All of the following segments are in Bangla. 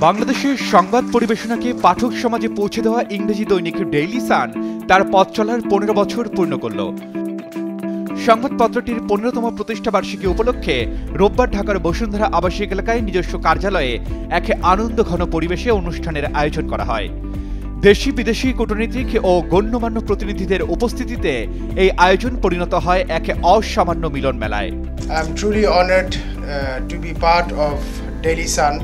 বাংলাদেশের সংবাদ পরিবেশনাকে পাঠক সমাজে পৌঁছে দেওয়া ইংরেজি দৈনিক ডেইলি সান তার পথ চলার ১৫ বছর পূর্ণ করল। সংবাদপত্রটির ১৫তম প্রতিষ্ঠা বার্ষিকী উপলক্ষে রোববার ঢাকার বসুন্ধরা আবাসিক এলাকায় নিজস্ব কার্যালয়ে এক আনন্দঘন পরিবেশে অনুষ্ঠানের আয়োজন করা হয়। দেশি বিদেশি কূটনীতিক ও গণ্যমান্য প্রতিনিধিদের উপস্থিতিতে এই আয়োজন পরিণত হয় এক অসামান্য মিলন মেলায়। I am truly honored to be part of Daily Sun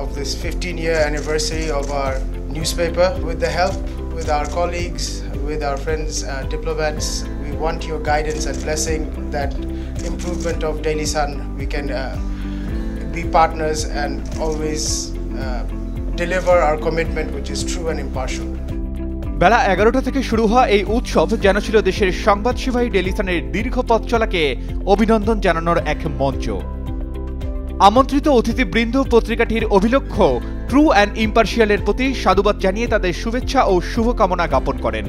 of this 15-year anniversary of our newspaper. With the help with our colleagues, with our friends, diplomats, we want your guidance and blessing that improvement of Daily Sun. We can be partners and always deliver our commitment, which is true and impartial. বেলা ১১টা থেকে শুরু হওয়া এই উৎসব যেন ছিল দেশের সংবাদ সেবাই ডেইলি সানের দীর্ঘ পথ চলাকে অভিনন্দন জানানোর এক মঞ্চ। আমন্ত্রিত অতিথিবৃন্দ পত্রিকাটির অভিলক্ষ্য ট্রু অ্যান্ড ইম্পার্শিয়ালের প্রতি সাধুবাদ জানিয়ে তাদের শুভেচ্ছা ও শুভকামনা জ্ঞাপন করেন।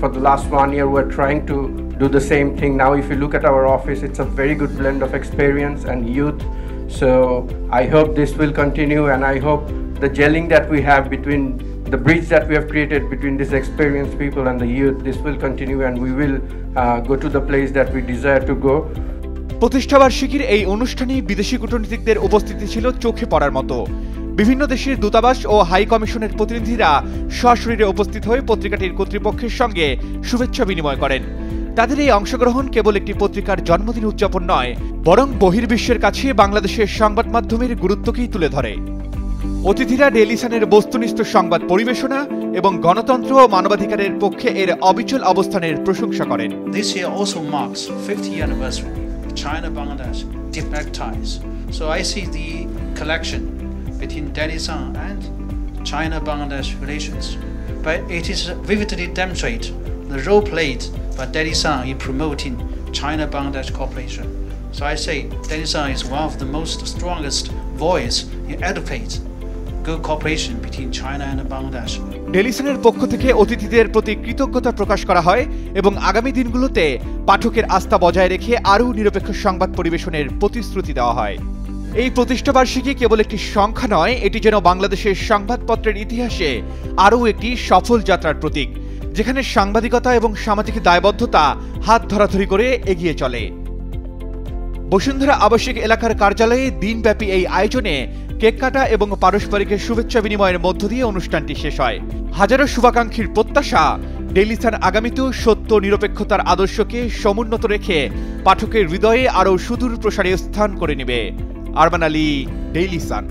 For the last 1 year we're trying to do the same thing. Now if you look at our office, it's a very good blend of experience and youth. So I hope this will continue, and I hope the gelling that we have between the bridge that we have created between these experienced people and the youth, this will continue, and we will go to the place that we desire to go. প্রতিষ্ঠা বার্ষিকীর এই অনুষ্ঠানে বিদেশি কূটনীতিকদের উপস্থিতি ছিল চোখে পড়ার মতো। বিভিন্ন দেশের দূতাবাস ও হাই কমিশনের প্রতিনিধিরা সশরীরে উপস্থিত হয়ে পত্রিকাটির কর্তৃপক্ষের সঙ্গে শুভেচ্ছা বিনিময় করেন। তাদের এই অংশগ্রহণ কেবল একটি পত্রিকার জন্মদিন উদযাপন নয়, বরং বহির্বিশ্বের কাছে বাংলাদেশের সংবাদ মাধ্যমের গুরুত্বকেই তুলে ধরে। অতিথিরা ডেইলি সানের বস্তুনিষ্ঠ সংবাদ পরিবেশনা এবং গণতন্ত্র ও মানবাধিকারের পক্ষে এর অবিচল অবস্থানের প্রশংসা করেন। This year also marks 50th anniversary of China-Bangladesh diplomatic ties. So I see the connection between Daily Sun and China-Bangladesh relations. But it is vividly demonstrate the role played by Daily Sun in promoting China-Bangladesh cooperation. So I say Daily Sun is one of the most strongest voice in advocate good cooperation between China and Bangladesh. Daily সানের পক্ষ থেকে অতিথিদের প্রতি কৃতজ্ঞতা প্রকাশ করা হয় এবং আগামী দিনগুলোতে পাঠকের আস্থা বজায় রেখে আরও নিরপেক্ষ সংবাদ পরিবেশনের প্রতিশ্রুতি দেওয়া হয়। এই প্রতিষ্ঠা বার্ষিকী কেবল একটি সংখ্যা নয়, এটি যেন বাংলাদেশের সংবাদপত্রের ইতিহাসে আরও একটি সফল যাত্রার প্রতীক, যেখানে সাংবাদিকতা এবং সামাজিক দায়বদ্ধতা হাত ধরাধরি করে এগিয়ে চলে। বসুন্ধরা আবাসিক এলাকার কার্যালয়ে দিনব্যাপী এই আয়োজনে কেক কাটা এবং পারস্পরিক শুভেচ্ছা বিনিময়ের মধ্য দিয়ে অনুষ্ঠানটি শেষ হয়। হাজারো শুভাকাঙ্ক্ষীর প্রত্যাশা ডেইলি সান আগামীতেও সত্য নিরপেক্ষতার আদর্শকে সমুন্নত রেখে পাঠকের হৃদয়ে আরও সুদূর প্রসারে স্থান করে নেবে। Arman Ali, Daily Sun.